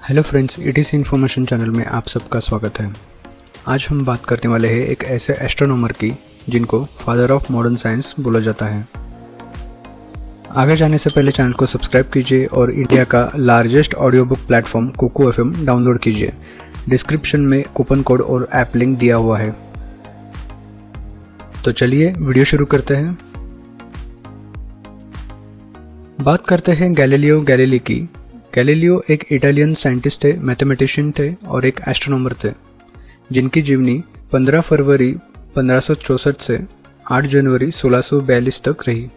Hello friends, it is information channel में आप सबका स्वागत है। आज हम बात करने वाले हैं एक ऐसे एस्ट्रोनॉमर की जिनको फादर ऑफ मॉडर्न साइंस बोला जाता है। आगे जाने से पहले चैनल को सब्सक्राइब कीजिए और इंडिया का largest audio book platform Kuku FM download कीजिए। डिस्क्रिप्शन में कूपन कोड और ऐप लिंक दिया हुआ है। तो चलिए वीडियो शुरू करते हैं। बात करते हैं गैलीलियो गैलीली की। गैलीलियो एक इटालियन साइंटिस्ट थे, मैथमेटिशियन थे और एक एस्ट्रोनॉमर थे, जिनकी जीवनी 15 फरवरी 1564 से 8 जनवरी 1642 तक रही।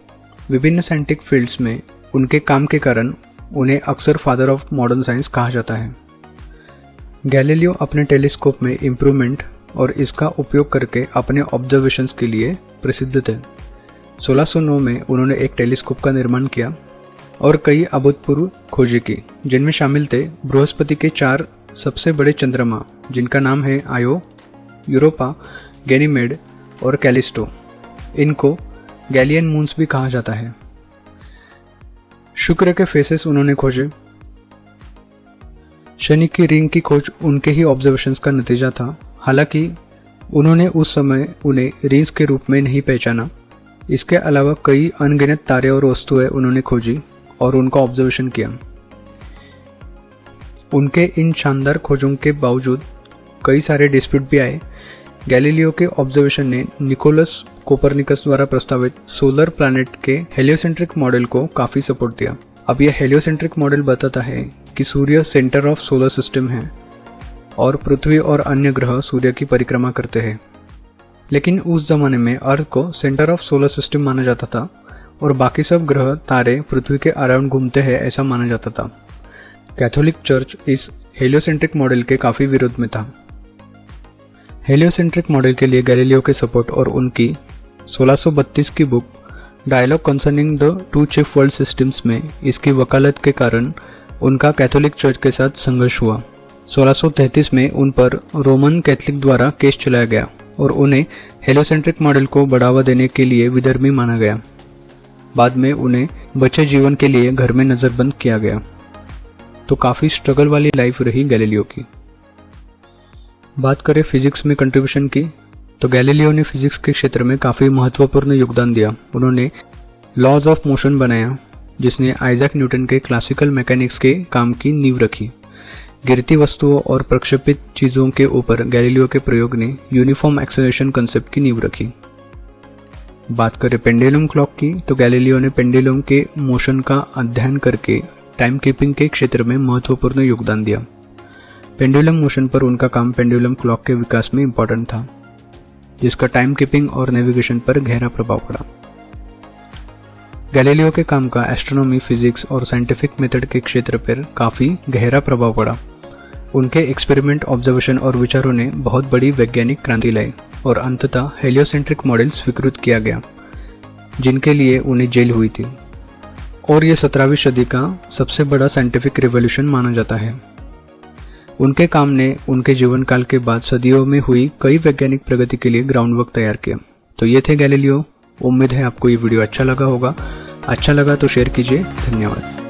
विभिन्न साइंटिफिक फील्ड्स में उनके काम के कारण उन्हें अक्सर फादर ऑफ मॉडर्न साइंस कहा जाता है। गैलीलियो अपने टेलीस्कोप में इम्प्रूवमेंट और इसका उपयोग करके अपने ऑब्जर्वेशंस के लिए प्रसिद्ध थे। 1609 में उन्होंने एक टेलीस्कोप का निर्माण किया और कई अभूतपूर्व खोजें की, जिनमें शामिल थे बृहस्पति के 4 सबसे बड़े चंद्रमा, जिनका नाम है आयो, यूरोपा, गैनीमेड और कैलिस्टो। इनको गैलियन मून्स भी कहा जाता है। शुक्र के फेसेस उन्होंने खोजे। शनि की रिंग की खोज उनके ही ऑब्जर्वेशंस का नतीजा था। हालांकि उन्होंने उस समय उन्हें रिंग्स के रूप में नहीं पहचाना। इसके अलावा कई अनगिनत तारे और वस्तुएं उन्होंने खोजी और उनका ऑब्जर्वेशन किया। उनके इन शानदार खोजों के बावजूद कई सारे डिस्प्यूट भी आए। गैलीलियो के ऑब्जर्वेशन ने निकोलस कोपरनिकस द्वारा प्रस्तावित सोलर प्लैनेट के हेलियोसेंट्रिक मॉडल को काफ़ी सपोर्ट दिया। अब यह हेलियोसेंट्रिक मॉडल बताता है कि सूर्य सेंटर ऑफ सोलर सिस्टम है और पृथ्वी और अन्य ग्रह सूर्य की परिक्रमा करते हैं। लेकिन उस जमाने में अर्थ को सेंटर ऑफ सोलर सिस्टम माना जाता था और बाकी सब ग्रह तारे पृथ्वी के अराउंड घूमते हैं, ऐसा माना जाता था। कैथोलिक चर्च इस हेलियोसेंट्रिक मॉडल के काफ़ी विरोध में था। हेलियोसेंट्रिक मॉडल के लिए गैलीलियो के सपोर्ट और उनकी 1632 की book dialog concerning the two chief world systems में इसकी वकालत के कारण उनका कैथोलिक चर्च के साथ संघर्ष हुआ। 1633 में उन पर रोमन कैथलिक द्वारा केस चलाया गया और उन्हें हेलियोसेंट्रिक मॉडल को बढ़ावा देने के लिए विधर्मी माना गया। बाद में उन्हें बचे जीवन के लिए घर में नज़रबंद किया गया। तो काफ़ी स्ट्रगल वाली लाइफ रही गैलीलियो की। बात करें फिजिक्स में कंट्रीब्यूशन की, तो गैलीलियो ने फिजिक्स के क्षेत्र में काफ़ी महत्वपूर्ण योगदान दिया। उन्होंने लॉज ऑफ मोशन बनाया, जिसने आइजैक न्यूटन के क्लासिकल मैकेनिक्स के काम की नींव रखी। गिरती वस्तुओं और प्रक्षेपित चीज़ों के ऊपर गैलीलियो के प्रयोग ने यूनिफॉर्म एक्सेलरेशन कंसेप्ट की नींव रखी। बात करें पेंडुलम क्लॉक की, तो गैलीलियो ने पेंडुलम के मोशन का अध्ययन करके टाइम कीपिंग के क्षेत्र में महत्वपूर्ण योगदान दिया। पेंडुलम मोशन पर उनका काम पेंडुलम क्लॉक के विकास में इम्पोर्टेंट था, जिसका टाइम कीपिंग और नेविगेशन पर गहरा प्रभाव पड़ा। गैलीलियो के काम का एस्ट्रोनॉमी, फिजिक्स और साइंटिफिक मेथड के क्षेत्र पर काफ़ी गहरा प्रभाव पड़ा। उनके एक्सपेरिमेंट, ऑब्जर्वेशन और विचारों ने बहुत बड़ी वैज्ञानिक क्रांति लाई और अंततः हेलियोसेंट्रिक मॉडल स्वीकृत किया गया, जिनके लिए उन्हें जेल हुई थी। और ये 17वीं सदी का सबसे बड़ा साइंटिफिक रिवॉल्यूशन माना जाता है। उनके काम ने उनके जीवन काल के बाद सदियों में हुई कई वैज्ञानिक प्रगति के लिए ग्राउंडवर्क तैयार किया। तो ये थे गैलीलियो। उम्मीद है आपको ये वीडियो अच्छा लगा होगा। अच्छा लगा तो शेयर कीजिए। धन्यवाद।